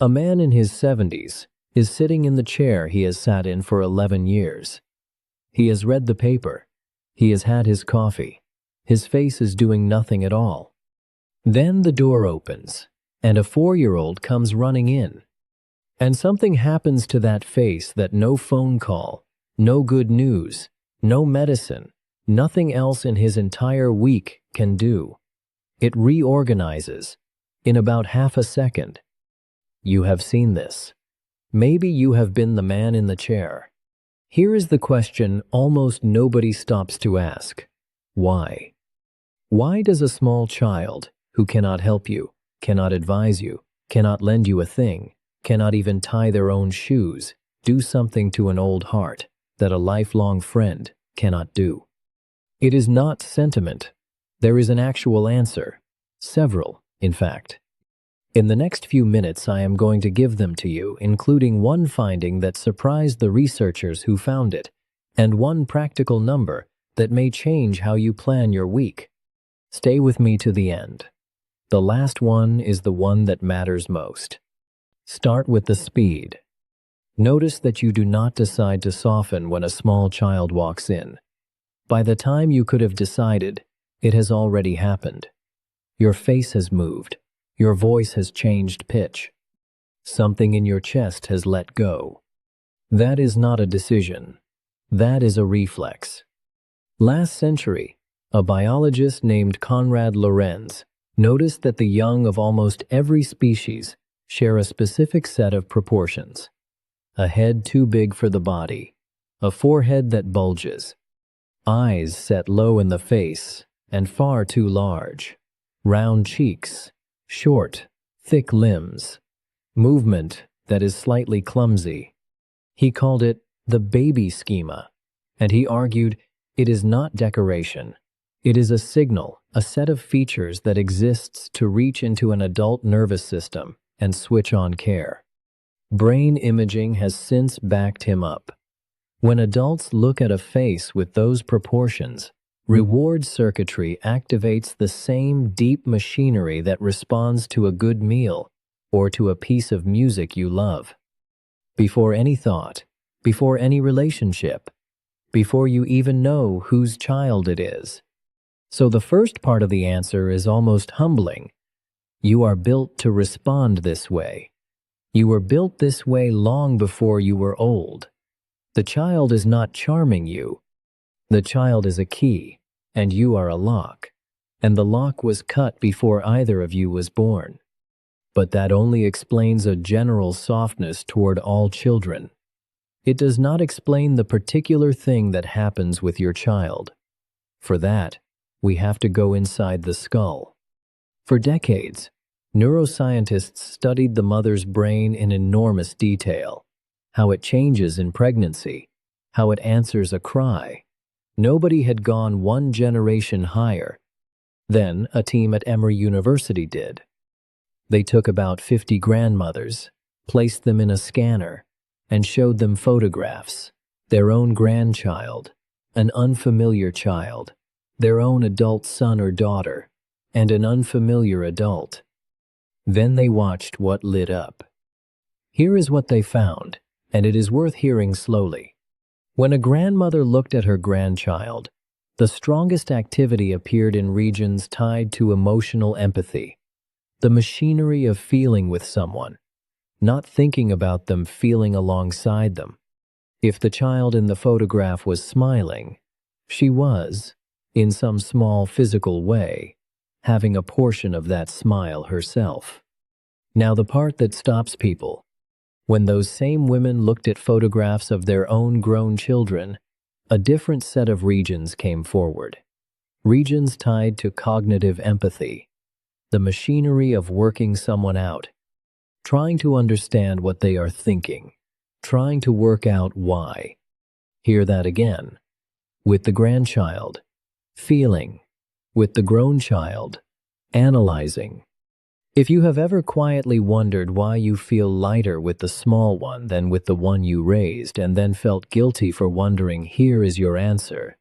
A man in his 70s is sitting in the chair he has sat in for 11 years. He has read the paper. He has had his coffee. His face is doing nothing at all. Then the door opens, and a 4-year-old comes running in. And something happens to that face that no phone call, no good news, no medicine, nothing else in his entire week can do. It reorganizes in about half a second. You have seen this. Maybe you have been the man in the chair. Here is the question almost nobody stops to ask. Why? Why does a small child who cannot help you, cannot advise you, cannot lend you a thing, cannot even tie their own shoes, do something to an old heart that a lifelong friend cannot do? It is not sentiment. There is an actual answer. Several, in fact. In the next few minutes, I am going to give them to you, including one finding that surprised the researchers who found it, and one practical number that may change how you plan your week. Stay with me to the end. The last one is the one that matters most. Start with the speed. Notice that you do not decide to soften when a small child walks in. By the time you could have decided, it has already happened. Your face has moved. Your voice has changed pitch. Something in your chest has let go. That is not a decision. That is a reflex. Last century, a biologist named Konrad Lorenz noticed that the young of almost every species share a specific set of proportions. A head too big for the body, a forehead that bulges, eyes set low in the face and far too large, round cheeks, short, thick limbs, movement that is slightly clumsy. He called it the baby schema, and he argued it is not decoration. It is a signal, a set of features that exists to reach into an adult nervous system and switch on care. Brain imaging has since backed him up. When adults look at a face with those proportions, reward circuitry activates the same deep machinery that responds to a good meal or to a piece of music you love. Before any thought, before any relationship, before you even know whose child it is. So the first part of the answer is almost humbling. You are built to respond this way. You were built this way long before you were old. The child is not charming you. The child is a key, and you are a lock, and the lock was cut before either of you was born. But that only explains a general softness toward all children. It does not explain the particular thing that happens with your child. For that, we have to go inside the skull. For decades, neuroscientists studied the mother's brain in enormous detail, how it changes in pregnancy, how it answers a cry. Nobody had gone one generation higher. Then a team at Emory University did. They took about 50 grandmothers, placed them in a scanner, and showed them photographs, their own grandchild, an unfamiliar child, their own adult son or daughter, and an unfamiliar adult. Then they watched what lit up. Here is what they found, and it is worth hearing slowly. When a grandmother looked at her grandchild, the strongest activity appeared in regions tied to emotional empathy, the machinery of feeling with someone, not thinking about them, feeling alongside them. If the child in the photograph was smiling, she was, in some small physical way, having a portion of that smile herself. Now the part that stops people, when those same women looked at photographs of their own grown children, a different set of regions came forward. Regions tied to cognitive empathy, the machinery of working someone out, trying to understand what they are thinking, trying to work out why. Hear that again. With the grandchild, feeling. With the grown child, analyzing. If you have ever quietly wondered why you feel lighter with the small one than with the one you raised and then felt guilty for wondering, here is your answer.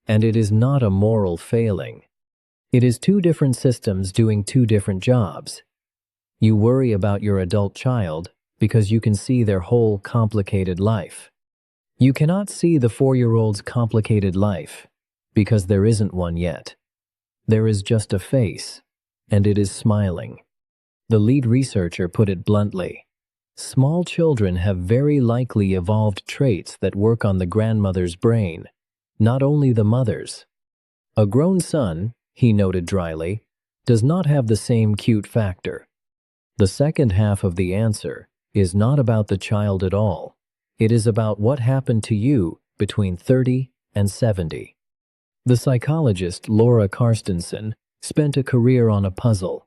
And it is not a moral failing. It is two different systems doing two different jobs. You worry about your adult child because you can see their whole complicated life. You cannot see the 4-year-old's complicated life because there isn't one yet. There is just a face, and it is smiling. The lead researcher put it bluntly. Small children have very likely evolved traits that work on the grandmother's brain, not only the mother's. A grown son, he noted dryly, does not have the same cute factor. The second half of the answer is not about the child at all. It is about what happened to you between 30 and 70. The psychologist Laura Carstensen spent a career on a puzzle.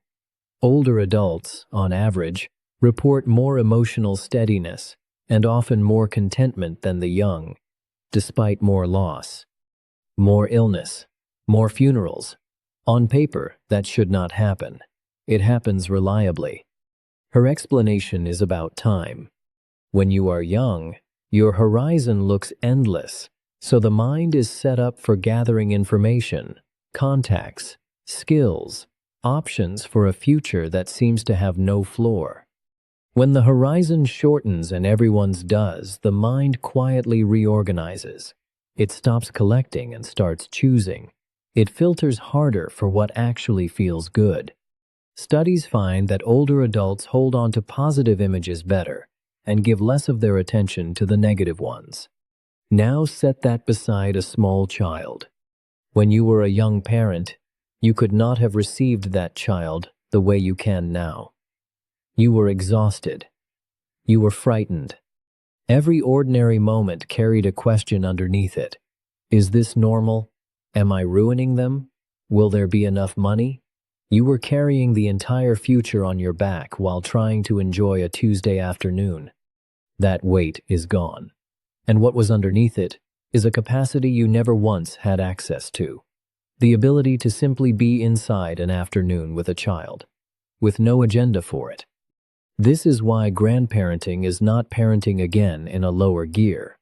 Older adults, on average, report more emotional steadiness and often more contentment than the young, despite more loss, more illness, more funerals. On paper, that should not happen. It happens reliably. Her explanation is about time. When you are young, your horizon looks endless, so the mind is set up for gathering information, contacts, skills, options for a future that seems to have no floor. When the horizon shortens and everyone's does, the mind quietly reorganizes. It stops collecting and starts choosing. It filters harder for what actually feels good. Studies find that older adults hold on to positive images better and give less of their attention to the negative ones. Now set that beside a small child. When you were a young parent, you could not have received that child the way you can now. You were exhausted. You were frightened. Every ordinary moment carried a question underneath it. Is this normal? Am I ruining them? Will there be enough money? You were carrying the entire future on your back while trying to enjoy a Tuesday afternoon. That weight is gone. And what was underneath it is a capacity you never once had access to. The ability to simply be inside an afternoon with a child, with no agenda for it. This is why grandparenting is not parenting again in a lower gear.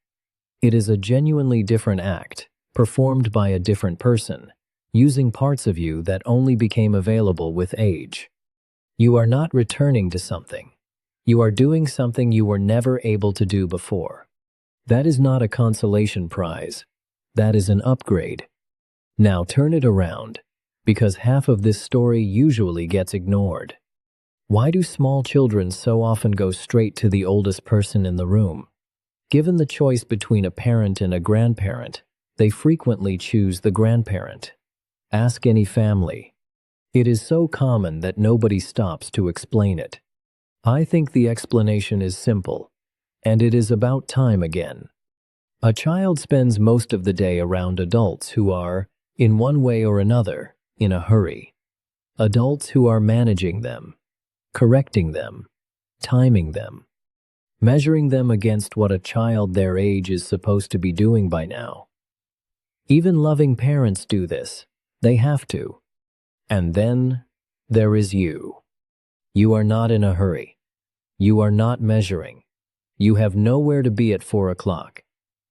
It is a genuinely different act, performed by a different person, using parts of you that only became available with age. You are not returning to something. You are doing something you were never able to do before. That is not a consolation prize. That is an upgrade. Now turn it around, because half of this story usually gets ignored. Why do small children so often go straight to the oldest person in the room? Given the choice between a parent and a grandparent, they frequently choose the grandparent. Ask any family. It is so common that nobody stops to explain it. I think the explanation is simple, and it is about time again. A child spends most of the day around adults who are, in one way or another, in a hurry. Adults who are managing them, correcting them, timing them, measuring them against what a child their age is supposed to be doing by now. Even loving parents do this. They have to. And then there is you. You are not in a hurry. You are not measuring. You have nowhere to be at 4 o'clock.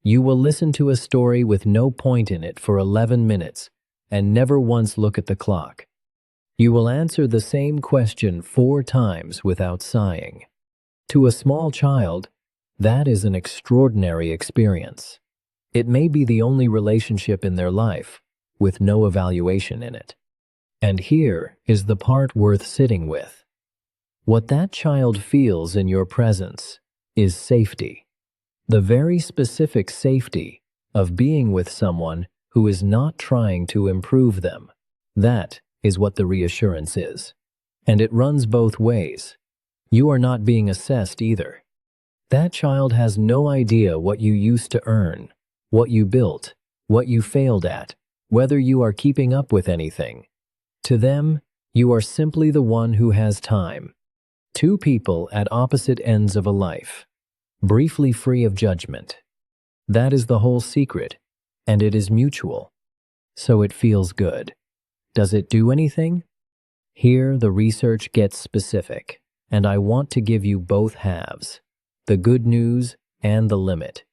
You will listen to a story with no point in it for 11 minutes and never once look at the clock. You will answer the same question 4 times without sighing. To a small child, that is an extraordinary experience. It may be the only relationship in their life, with no evaluation in it. And here is the part worth sitting with. What that child feels in your presence is safety. The very specific safety of being with someone who is not trying to improve them. That is what the reassurance is. And it runs both ways. You are not being assessed either. That child has no idea what you used to earn, what you built, what you failed at, whether you are keeping up with anything. To them, you are simply the one who has time. 2 people at opposite ends of a life, briefly free of judgment. That is the whole secret, and it is mutual. So it feels good. Does it do anything? Here the research gets specific, and I want to give you both halves, the good news and the limit,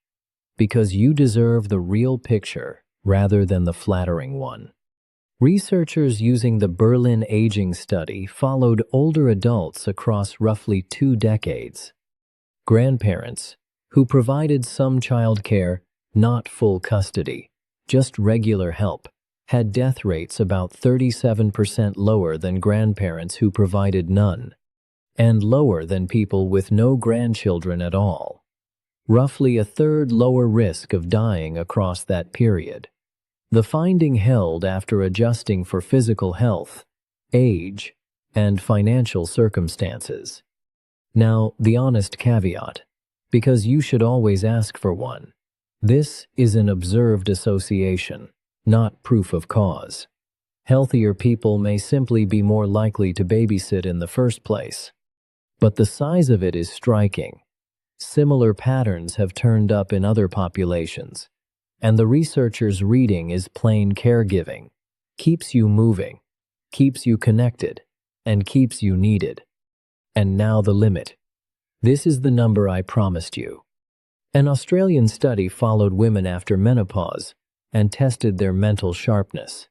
because you deserve the real picture rather than the flattering one. Researchers using the Berlin Aging Study followed older adults across roughly 2 decades. Grandparents, who provided some child care, not full custody, just regular help, had death rates about 37% lower than grandparents who provided none, and lower than people with no grandchildren at all. Roughly a third lower risk of dying across that period. The finding held after adjusting for physical health, age, and financial circumstances. Now, the honest caveat, because you should always ask for one. This is an observed association, not proof of cause. Healthier people may simply be more likely to babysit in the first place. But the size of it is striking. Similar patterns have turned up in other populations, and the researchers' reading is plain caregiving. Keeps you moving, keeps you connected, and keeps you needed. And now the limit. This is the number I promised you. An Australian study followed women after menopause and tested their mental sharpness.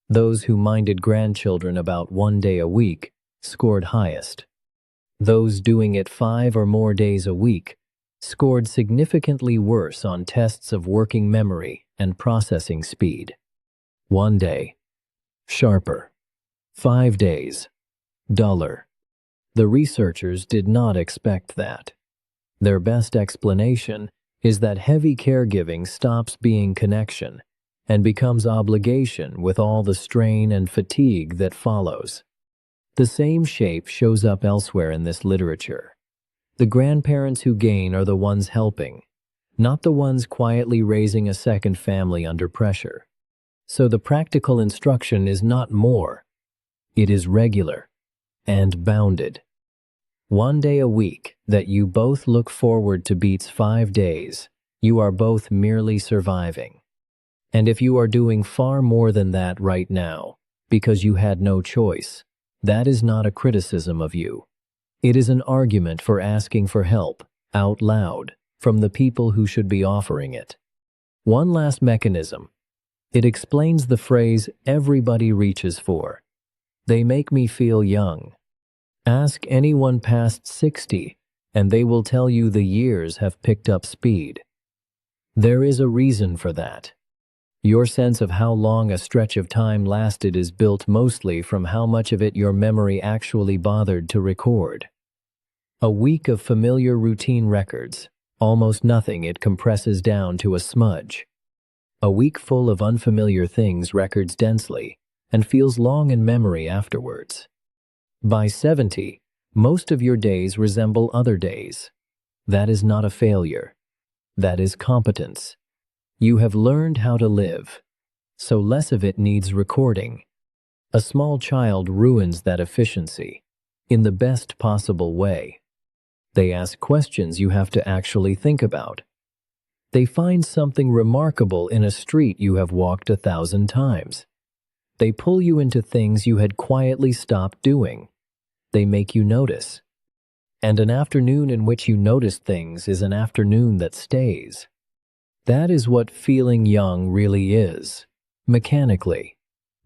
Those who minded grandchildren about 1 day a week scored highest. Those doing it 5 or more days a week scored significantly worse on tests of working memory and processing speed. 1 day, sharper. 5 days, duller. The researchers did not expect that. Their best explanation is that heavy caregiving stops being connection and becomes obligation with all the strain and fatigue that follows. The same shape shows up elsewhere in this literature. The grandparents who gain are the ones helping, not the ones quietly raising a second family under pressure. So the practical instruction is not more. It is regular and bounded. 1 day a week that you both look forward to beats 5 days. You are both merely surviving. And if you are doing far more than that right now, because you had no choice, that is not a criticism of you. It is an argument for asking for help, out loud, from the people who should be offering it. One last mechanism. It explains the phrase everybody reaches for. They make me feel young. Ask anyone past 60, and they will tell you the years have picked up speed. There is a reason for that. Your sense of how long a stretch of time lasted is built mostly from how much of it your memory actually bothered to record. A week of familiar routine records, almost nothing it compresses down to a smudge. A week full of unfamiliar things records densely and feels long in memory afterwards. By 70, most of your days resemble other days. That is not a failure. That is competence. You have learned how to live, so less of it needs recording. A small child ruins that efficiency in the best possible way. They ask questions you have to actually think about. They find something remarkable in a street you have walked 1,000 times. They pull you into things you had quietly stopped doing. They make you notice. And an afternoon in which you notice things is an afternoon that stays. That is what feeling young really is, mechanically,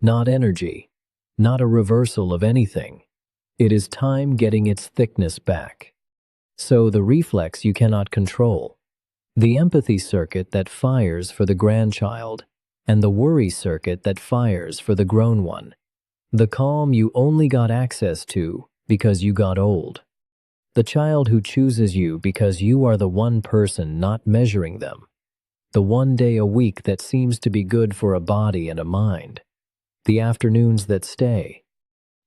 not energy, not a reversal of anything. It is time getting its thickness back. So the reflex you cannot control, the empathy circuit that fires for the grandchild, and the worry circuit that fires for the grown one. The calm you only got access to because you got old. The child who chooses you because you are the one person not measuring them. The 1 day a week that seems to be good for a body and a mind. The afternoons that stay.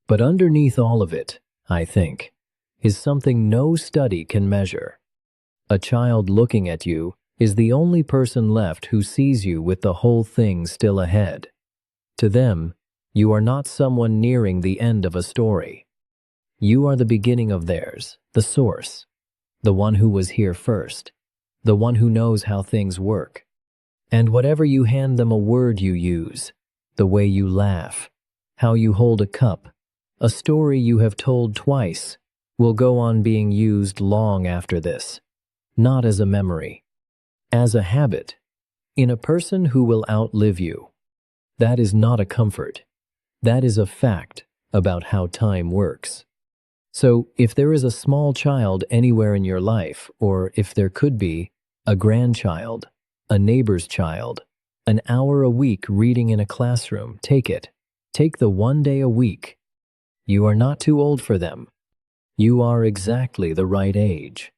But underneath all of it, I think, is something no study can measure. A child looking at you is the only person left who sees you with the whole thing still ahead. To them, you are not someone nearing the end of a story. You are the beginning of theirs, the source, the one who was here first, the one who knows how things work. And whatever you hand them, a word you use, the way you laugh, how you hold a cup, a story you have told twice, will go on being used long after this, not as a memory, as a habit, in a person who will outlive you. That is not a comfort. That is a fact about how time works. So, if there is a small child anywhere in your life, or if there could be a grandchild, a neighbor's child, an hour a week reading in a classroom, take it. Take the 1 day a week. You are not too old for them. You are exactly the right age.